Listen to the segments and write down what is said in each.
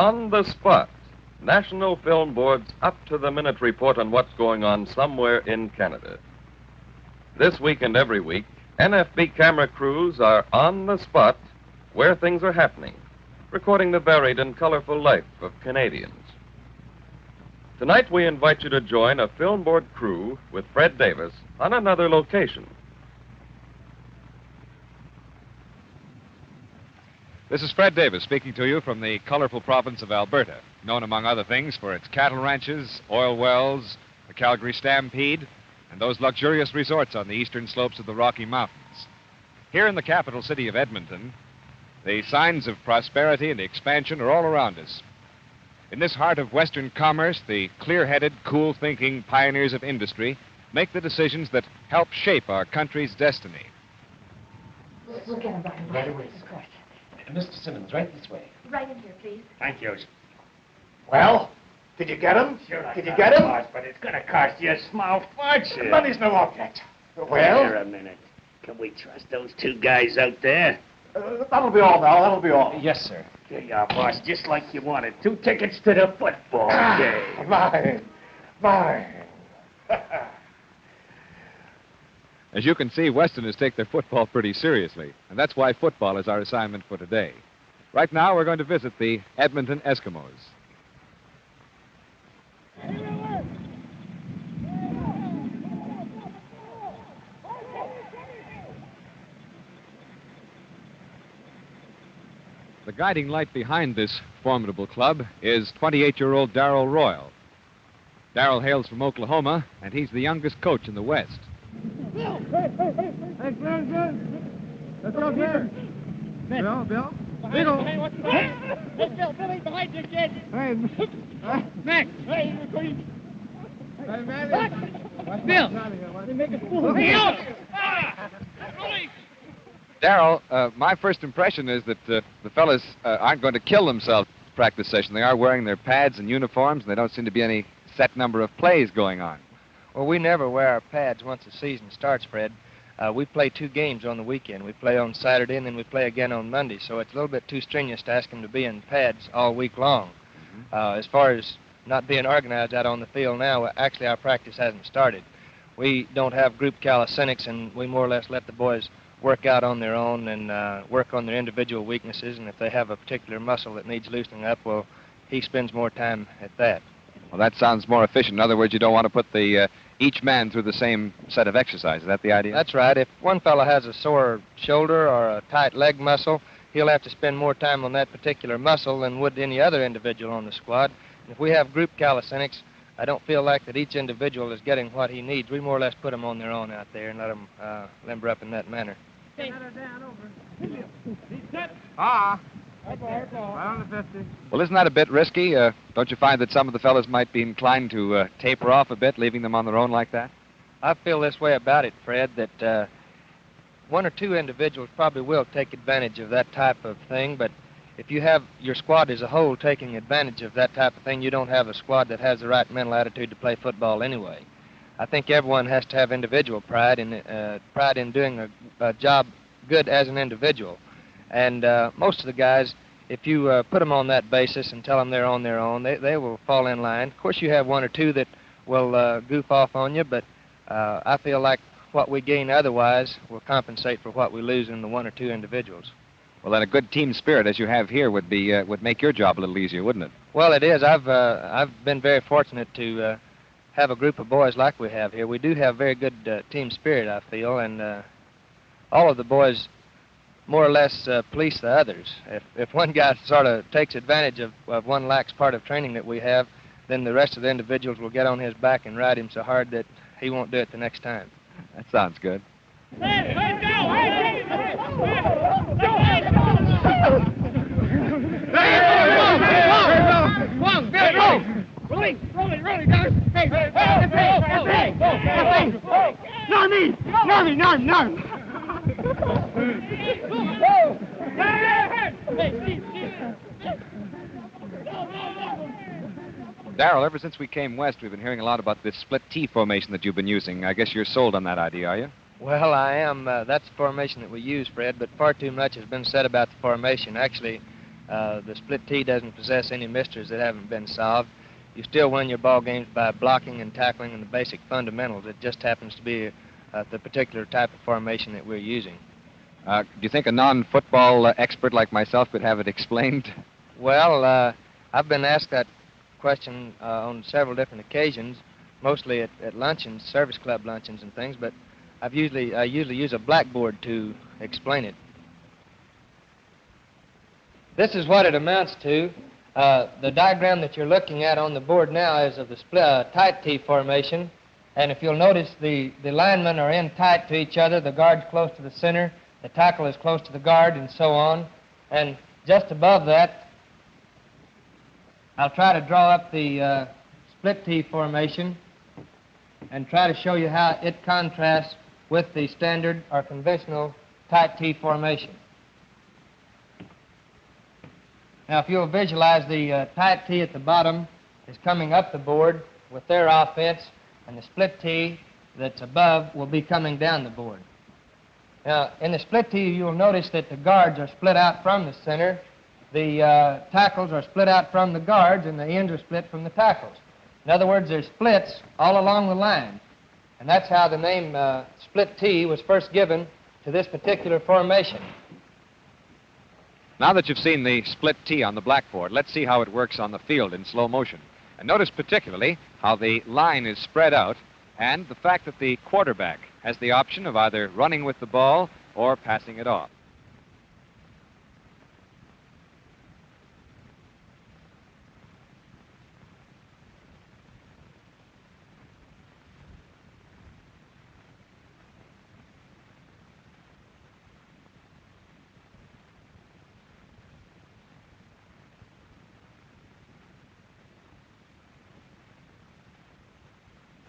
On the Spot, National Film Board's up-to-the-minute report on what's going on somewhere in Canada. This week and every week, NFB camera crews are on the spot where things are happening, recording the varied and colorful life of Canadians. Tonight, we invite you to join a Film Board crew with Fred Davis on another location. This is Fred Davis speaking to you from the colorful province of Alberta, known among other things for its cattle ranches, oil wells, the Calgary Stampede, and those luxurious resorts on the eastern slopes of the Rocky Mountains. Here in the capital city of Edmonton, the signs of prosperity and expansion are all around us. In this heart of Western commerce, the clear-headed, cool-thinking pioneers of industry make the decisions that help shape our country's destiny. We'll get him right away. Mr. Simmons, right this way. Right in here, please. Thank you. Well, did you get him? Sure, did you get him? But it's going to cost you a small fortune. Money's no object. Wait Well, a minute. Can we trust those two guys out there? that'll be all now. That'll be all. Yes, sir. Here you are, boss, just like you wanted. 2 tickets to the football game. Mine. As you can see, Westerners take their football pretty seriously, and that's why football is our assignment for today. Right now, we're going to visit the Edmonton Eskimos. The guiding light behind this formidable club is 28-year-old Darrell Royal. Darrell hails from Oklahoma, and he's the youngest coach in the West. Hey, let's go here. Bill. Behind, what's behind? Hey, Billy, behind you, kid. Hey, Max. Hey, Manny. Bill. They make a fool of me. Darrell, my first impression is that the fellas aren't going to kill themselves at the practice session. They are wearing their pads and uniforms, and there don't seem to be any set number of plays going on. Well, we never wear our pads once the season starts, Fred. We play 2 games on the weekend. We play on Saturday, and then we play again on Monday, so it's a little bit too strenuous to ask them to be in pads all week long. As far as not being organized out on the field now, actually our practice hasn't started. We don't have group calisthenics, and we more or less let the boys work out on their own and work on their individual weaknesses, and if they have a particular muscle that needs loosening up, well, he spends more time at that. Well, that sounds more efficient. In other words, you don't want to put each man through the same set of exercises. Is that the idea? That's right. If one fellow has a sore shoulder or a tight leg muscle, he'll have to spend more time on that particular muscle than would any other individual on the squad. And if we have group calisthenics, I don't feel like that each individual is getting what he needs. We more or less put them on their own out there and let them limber up in that manner. Well, isn't that a bit risky? Don't you find that some of the fellas might be inclined to taper off a bit, leaving them on their own like that? I feel this way about it, Fred, that 1 or 2 individuals probably will take advantage of that type of thing, but if you have your squad as a whole taking advantage of that type of thing, you don't have a squad that has the right mental attitude to play football anyway. I think everyone has to have individual pride in doing a job good as an individual. And most of the guys, if you put them on that basis and tell them they're on their own, they will fall in line. Of course, you have 1 or 2 that will goof off on you, but I feel like what we gain otherwise will compensate for what we lose in the 1 or 2 individuals. Well, then a good team spirit, as you have here, would make your job a little easier, wouldn't it? Well, it is. I've been very fortunate to have a group of boys like we have here. We do have very good team spirit, I feel, and all of the boys more or less police the others. If one guy sort of takes advantage of one lax part of training that we have, then the rest of the individuals will get on his back and ride him so hard that he won't do it the next time. That sounds good. Hey, let's go! Hey, Rolling, guys! Hey! Norm! Darrell, ever since we came west, we've been hearing a lot about this split T formation that you've been using. I guess you're sold on that idea, are you? Well, I am. That's the formation that we use, Fred, but far too much has been said about the formation. Actually, The split tee doesn't possess any mysteries that haven't been solved. You still win your ball games by blocking and tackling and the basic fundamentals. It just happens to be the particular type of formation that we're using. Do you think a non-football expert like myself could have it explained? Well, I've been asked that question on several different occasions, mostly at luncheons, service club luncheons and things, but I usually use a blackboard to explain it. This is what it amounts to. The diagram that you're looking at on the board now is of the tight T formation, and if you'll notice, the linemen are in tight to each other, the guard's close to the center, the tackle is close to the guard, and so on. And just above that, I'll try to draw up the split T formation and try to show you how it contrasts with the standard or conventional tight T formation. Now, if you'll visualize, the tight T at the bottom is coming up the board with their offense, and the split T that's above will be coming down the board. Now, in the split T, you'll notice that the guards are split out from the center, the tackles are split out from the guards, and the ends are split from the tackles. In other words, there's splits all along the line, and that's how the name split T was first given to this particular formation. Now that you've seen the split T on the blackboard, let's see how it works on the field in slow motion. And notice particularly how the line is spread out and the fact that the quarterback has the option of either running with the ball or passing it off.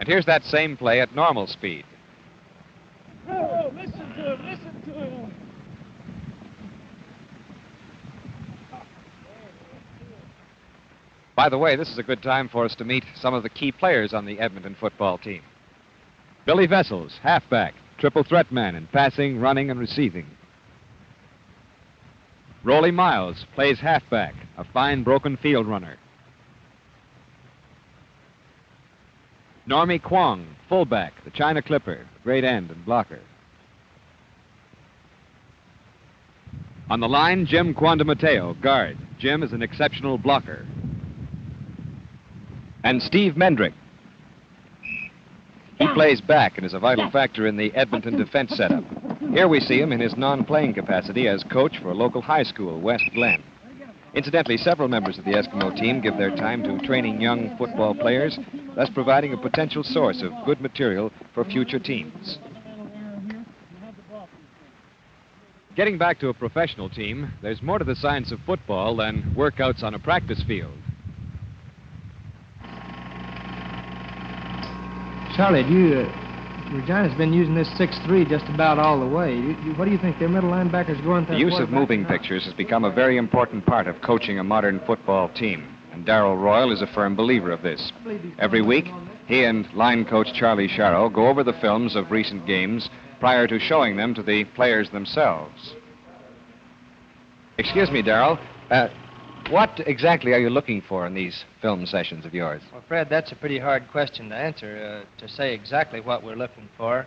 And here's that same play at normal speed. Oh, listen to him, listen to him. By the way, this is a good time for us to meet some of the key players on the Edmonton football team. Billy Vessels, halfback, triple threat man in passing, running, and receiving. Rolly Miles plays halfback, a fine broken field runner. Normie Kwong, fullback, the China Clipper, great end and blocker. On the line, Jim Quandamateo, guard. Jim is an exceptional blocker. And Steve Mendrick. He plays back and is a vital factor in the Edmonton defense setup. Here we see him in his non-playing capacity as coach for a local high school, West Glen. Incidentally, several members of the Eskimo team give their time to training young football players, thus providing a potential source of good material for future teams. Getting back to a professional team, there's more to the science of football than workouts on a practice field. Charlie, Regina's been using this 6-3 just about all the way. What do you think their middle linebackers going through? The use of moving pictures has become a very important part of coaching a modern football team, and Darrell Royal is a firm believer of this. Every week, he and line coach Charlie Sharrow go over the films of recent games prior to showing them to the players themselves. Excuse me, Darrell. What exactly are you looking for in these film sessions of yours? Well, Fred, that's a pretty hard question to answer, to say exactly what we're looking for.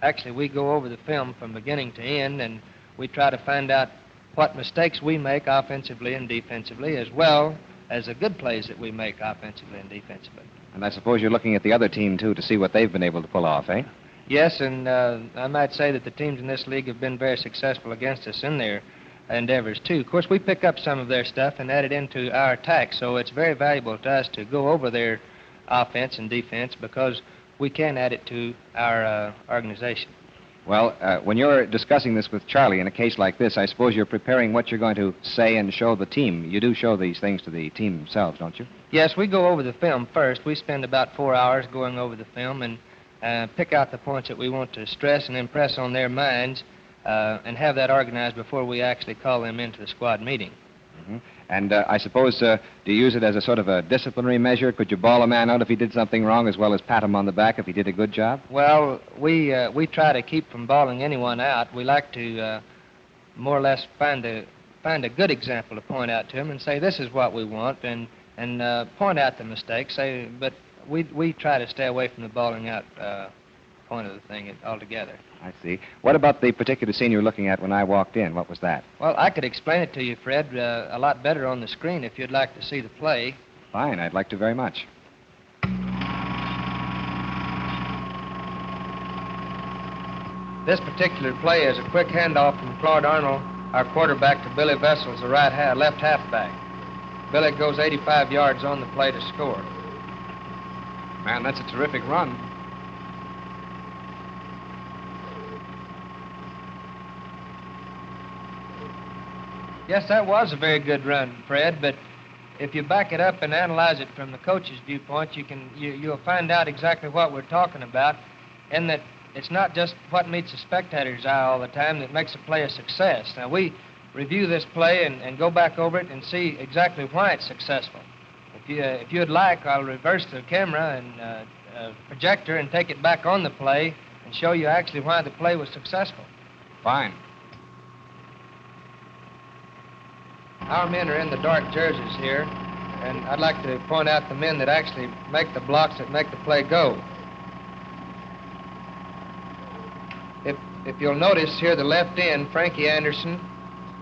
Actually, we go over the film from beginning to end, and we try to find out what mistakes we make offensively and defensively, as well as the good plays that we make offensively and defensively. And I suppose you're looking at the other team, too, to see what they've been able to pull off, eh? Yes, and I might say that the teams in this league have been very successful against us in their endeavors, too. Of course, we pick up some of their stuff and add it into our attack, so it's very valuable to us to go over their offense and defense because we can add it to our organization. Well, when you're discussing this with Charlie in a case like this, I suppose you're preparing what you're going to say and show the team. You do show these things to the team themselves, don't you? Yes, we go over the film first. We spend about 4 hours going over the film and pick out the points that we want to stress and impress on their minds and have that organized before we actually call them into the squad meeting. Mm-hmm. And I suppose, do you use it as a sort of a disciplinary measure? Could you bawl a man out if he did something wrong as well as pat him on the back if he did a good job? Well, we try to keep from bawling anyone out. We like to more or less find the find a good example to point out to them and say, this is what we want, and point out the mistakes. But we try to stay away from the bawling out point of the thing altogether. I see. What about the particular scene you were looking at when I walked in? What was that? Well, I could explain it to you, Fred, a lot better on the screen if you'd like to see the play. Fine, I'd like to very much. This particular play is a quick handoff from Claude Arnold, our quarterback, to Billy Vessels, the left halfback. Billy goes 85 yards on the play to score. Man, that's a terrific run. Yes, that was a very good run, Fred, but if you back it up and analyze it from the coach's viewpoint, you'll find out exactly what we're talking about, and that it's not just what meets the spectator's eye all the time that makes a play a success. Now, we review this play and go back over it and see exactly why it's successful. If you'd like, I'll reverse the camera and projector and take it back on the play and show you actually why the play was successful. Fine. Our men are in the dark jerseys here, and I'd like to point out the men that actually make the blocks that make the play go. If you'll notice here, the left end, Frankie Anderson,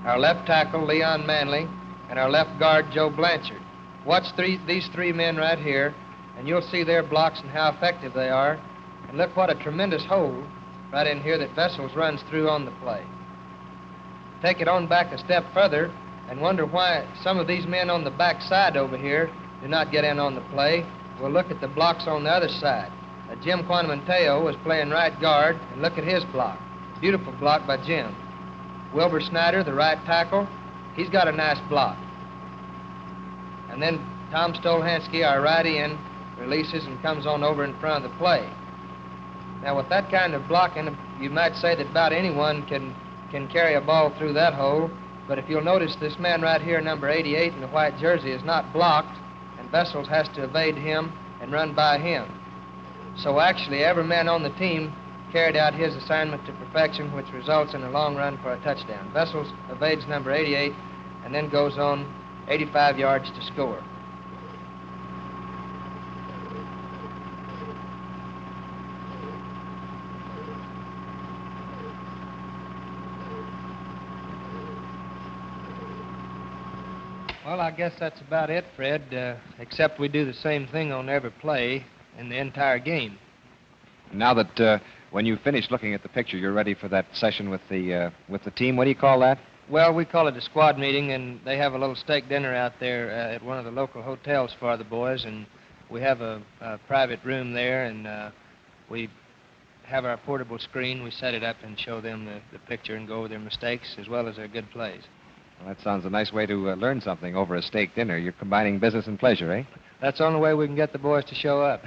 our left tackle, Leon Manley, and our left guard, Joe Blanchard. Watch these three men right here, and you'll see their blocks and how effective they are. And look what a tremendous hole right in here that Vessels runs through on the play. Take it on back a step further and wonder why some of these men on the back side over here do not get in on the play. We'll look at the blocks on the other side. Jim Quanamateo was playing right guard, and look at his block. Beautiful block by Jim. Wilbur Snyder, the right tackle, he's got a nice block. And then Tom Stolhansky, our right end, releases and comes on over in front of the play. Now, with that kind of blocking, you might say that about anyone can carry a ball through that hole, but if you'll notice, this man right here, number 88 in the white jersey, is not blocked, and Vessels has to evade him and run by him. So actually, every man on the team carried out his assignment to perfection, which results in a long run for a touchdown. Vessels evades number 88 and then goes on 85 yards to score. Well, I guess that's about it, Fred, except we do the same thing on every play in the entire game. Now that when you finish looking at the picture, you're ready for that session with the team. What do you call that? Well, we call it a squad meeting, and they have a little steak dinner out there at one of the local hotels for the boys, and we have a private room there, and we have our portable screen. We set it up and show them the picture and go over their mistakes as well as their good plays. Well, that sounds a nice way to learn something over a steak dinner. You're combining business and pleasure, eh? That's the only way we can get the boys to show up.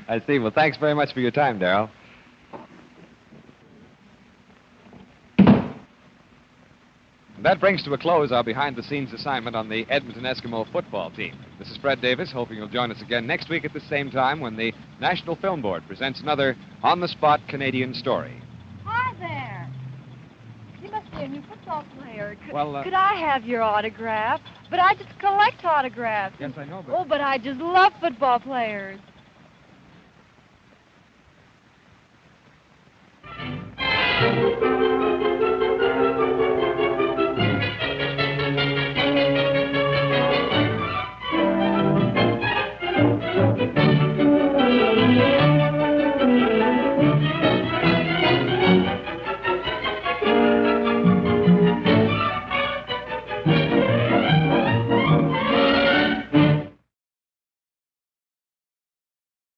I see. Well, thanks very much for your time, Darrell. That brings to a close our behind-the-scenes assignment on the Edmonton Eskimo football team. This is Fred Davis, hoping you'll join us again next week at the same time when the National Film Board presents another on-the-spot Canadian story. Hi there. You must be a new football player. Well, could I have your autograph? But I just collect autographs. Yes, I know, but... Oh, but I just love football players.